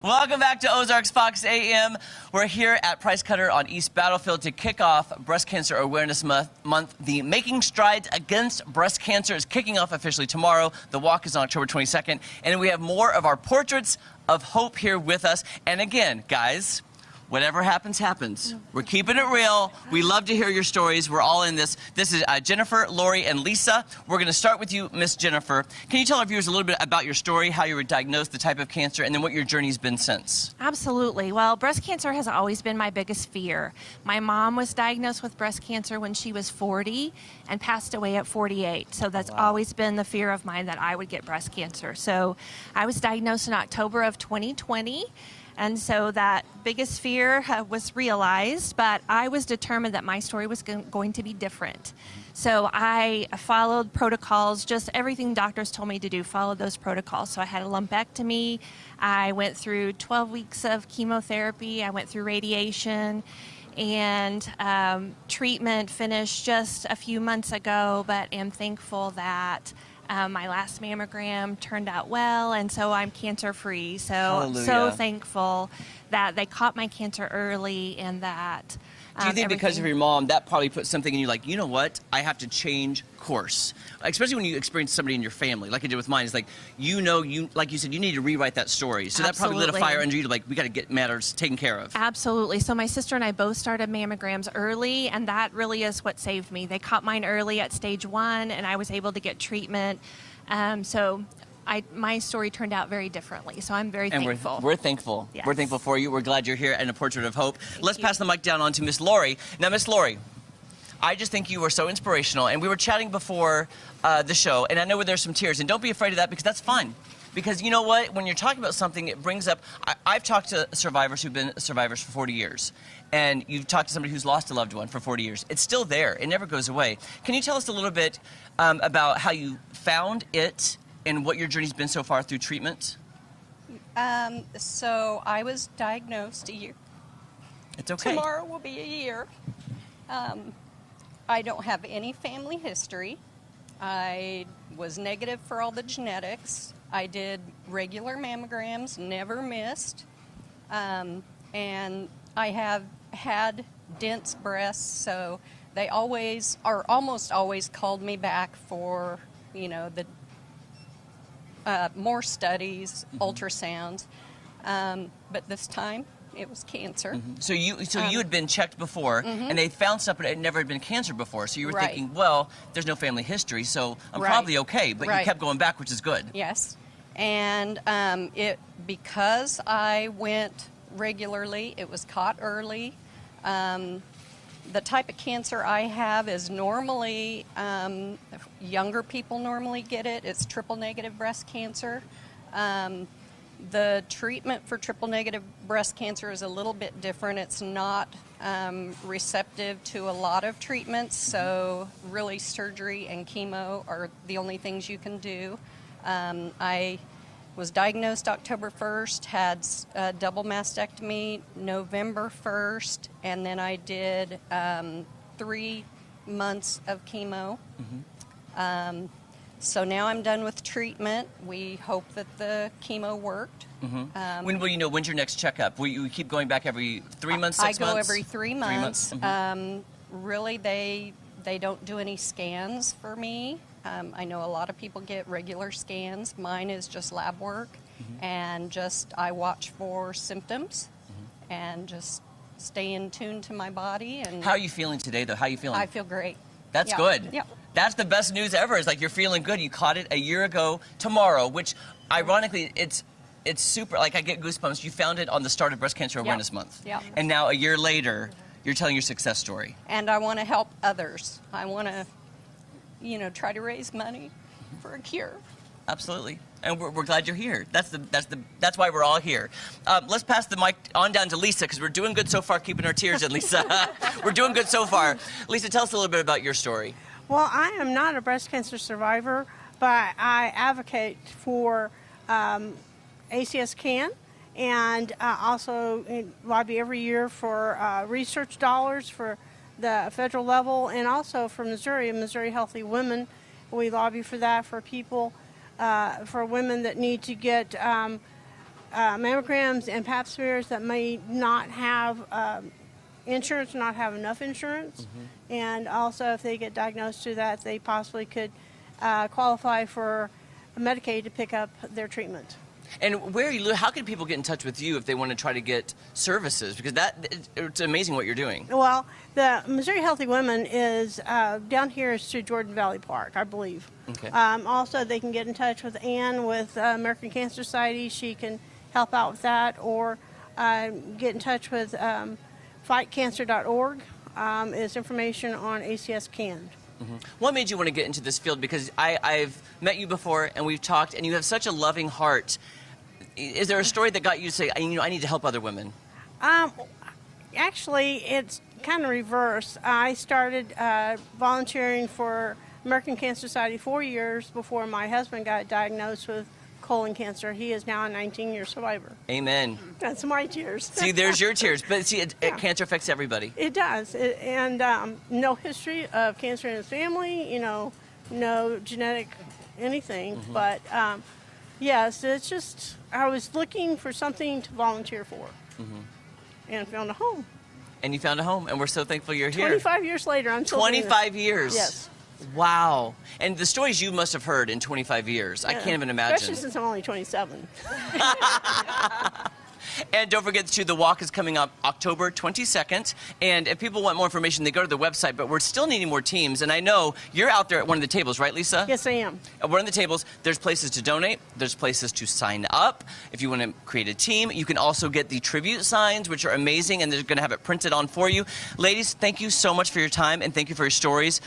Welcome back to Ozarks Fox AM. We're here at Price Cutter on East Battlefield to kick off Breast Cancer Awareness Month. The Making Strides Against Breast Cancer is kicking off officially tomorrow. The walk is on October 22nd. And we have more of our portraits of hope here with us. And again, guys, whatever happens, happens. We're keeping it real. We love to hear your stories. We're all in this. This is Jennifer, Laurie, and Lisa. We're going to start with you, Miss Jennifer. Can you tell our viewers a little bit about your story, how you were diagnosed, the type of cancer, and then what your journey's been since? Absolutely. Well, breast cancer has always been my biggest fear. My mom was diagnosed with breast cancer when she was 40 and passed away at 48. So that's always been the fear of mine, that I would get breast cancer. So I was diagnosed in October of 2020. And so that biggest fear was realized, but I was determined that my story was going to be different. So I followed protocols, just everything doctors told me to do, followed those protocols. So I had a lumpectomy. I went through 12 weeks of chemotherapy. I went through radiation, and treatment finished just a few months ago, but am thankful that my last mammogram turned out well, and so I'm cancer-free. So Hallelujah. So thankful that they caught my cancer early, and that Do you think because of your mom, that probably put something in you like, you know what, I have to change course? Especially when you experience somebody in your family, like I did with mine. It's like, like you said, you need to rewrite that story. So that probably lit a fire under you to like, we got to get matters taken care of. Absolutely. So my sister and I both started mammograms early, and that really is what saved me. They caught mine early at stage 1, and I was able to get treatment. My story turned out very differently, so I'm very thankful. We're thankful. Yes. We're thankful for you. We're glad you're here and a portrait of hope. Let's you. pass the mic down on to Miss Laurie. Now, Miss Laurie, I just think you were so inspirational, and we were chatting before the show, and I know there's some tears, and don't be afraid of that, because that's fun. Because you know what? When you're talking about something, it brings up... I've talked to survivors who've been survivors for 40 years, and you've talked to somebody who's lost a loved one for 40 years. It's still there. It never goes away. Can you tell us a little bit about how you found it and what your journey's been so far through treatment? So I was diagnosed a year. It's okay. Tomorrow will be a year. I don't have any family history. I was negative for all the genetics. I did regular mammograms, never missed. And I have had dense breasts, so they always, or almost always, called me back for, the more studies, ultrasounds. But this time, it was cancer. So you had been checked before, and they found something that had never been cancer before. So you were Right. thinking, well, there's no family history, so I'm Right. probably okay. But you Right. kept going back, which is good. Yes. And because I went regularly, it was caught early. The type of cancer I have is normally, younger people normally get it. It's triple-negative breast cancer. The treatment for triple-negative breast cancer is a little bit different. It's not receptive to a lot of treatments, so really surgery and chemo are the only things you can do. I was diagnosed October 1st, had a double mastectomy November 1st, and then I did 3 months of chemo. So now I'm done with treatment. We hope that the chemo worked. When will you know? When's your next checkup? Will you keep going back every 3 months, 6 months? I go every 3 months. 3 months. Really, they don't do any scans for me. I know a lot of people get regular scans. Mine is just lab work, and just I watch for symptoms and just stay in tune to my body. And How are you feeling today, though? How are you feeling? I feel great. That's Yeah. good. Yep. That's the best news ever. Is like you're feeling good. You caught it a year ago tomorrow, which ironically it's super. Like I get goosebumps. You found it on the start of Breast Cancer Awareness Month, Yep. and now a year later, you're telling your success story. And I want to help others. I want to, try to raise money for a cure. Absolutely, and we're glad you're here. That's why we're all here. Let's pass the mic on down to Lisa, because we're doing good so far, keeping our tears in. Lisa, we're doing good so far. Lisa, tell us a little bit about your story. Well, I am not a breast cancer survivor, but I advocate for ACS CAN, and also lobby every year for research dollars for the federal level, and also for Missouri Healthy Women. We lobby for that for people, for women that need to get mammograms and pap smears that may not have insurance, not have enough insurance. And also if they get diagnosed to that, they possibly could qualify for Medicaid to pick up their treatment. And how can people get in touch with you if they want to try to get services? Because it's amazing what you're doing. Well, the Missouri Healthy Women is down here is through Jordan Valley Park, I believe. Okay. Also, they can get in touch with Ann with American Cancer Society. She can help out with that, or get in touch with fightcancer.org. Is information on ACS CAN. What made you want to get into this field? Because I've met you before and we've talked, and you have such a loving heart. Is there a story that got you to say, I need to help other women? Actually, it's kind of reverse. I started volunteering for American Cancer Society 4 years before my husband got diagnosed with colon cancer. He is now a 19-year survivor. Amen. That's my tears. See, there's your tears. But see, cancer affects everybody. It does. And no history of cancer in his family, no genetic anything. But yes, it's just, I was looking for something to volunteer for and found a home. And you found a home, and we're so thankful you're here. 25 years later, I'm still doing this. 25 years? Yes. Wow. And the stories you must have heard in 25 years. I can't even imagine. Especially since I'm only 27. And don't forget, too, the walk is coming up October 22nd. And if people want more information, they go to the website. But we're still needing more teams. And I know you're out there at one of the tables, right, Lisa? Yes, I am. At one of the tables, there's places to donate. There's places to sign up. If you want to create a team, you can also get the tribute signs, which are amazing. And they're going to have it printed on for you. Ladies, thank you so much for your time. And thank you for your stories.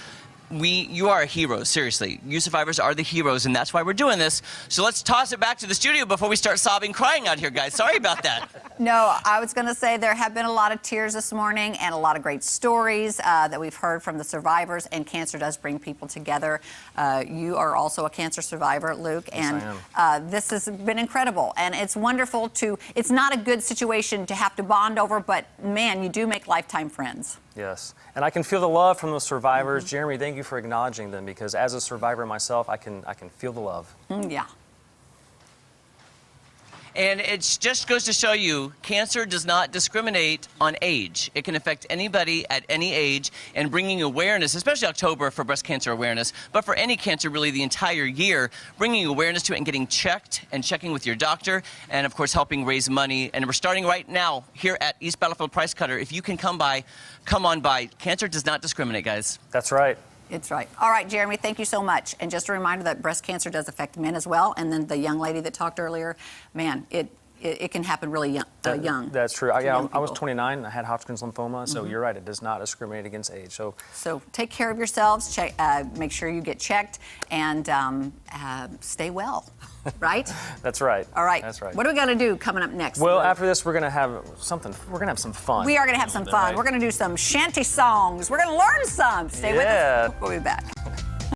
You are heroes, seriously. You survivors are the heroes, and that's why we're doing this. So let's toss it back to the studio before we start sobbing, crying out here, guys. Sorry about that. No, I was going to say there have been a lot of tears this morning and a lot of great stories that we've heard from the survivors, and cancer does bring people together. You are also a cancer survivor, Luke, Yes, and this has been incredible. And it's wonderful it's not a good situation to have to bond over, but man, you do make lifetime friends. Yes, and I can feel the love from those survivors. Jeremy, thank you for acknowledging them, because as a survivor myself, I can feel the love. Yeah. And it just goes to show you, cancer does not discriminate on age. It can affect anybody at any age, and bringing awareness, especially October for breast cancer awareness, but for any cancer really the entire year, bringing awareness to it and getting checked and checking with your doctor, and of course helping raise money. And we're starting right now here at East Battlefield Price Cutter. If you can come on by. Cancer does not discriminate, guys. That's right. It's right. All right, Jeremy, thank you so much. And just a reminder that breast cancer does affect men as well. And then the young lady that talked earlier, man, it can happen really young. That's true. I was 29 and I had Hodgkin's lymphoma, so you're right. It does not discriminate against age. So take care of yourselves. Make sure you get checked and stay well. Right? That's right. All right. That's right. What are we going to do coming up next? Well, after this, we're going to have something. We're going to have some fun. We are going to have some fun. Right. We're going to do some shanty songs. We're going to learn some. Stay with us. We'll be back.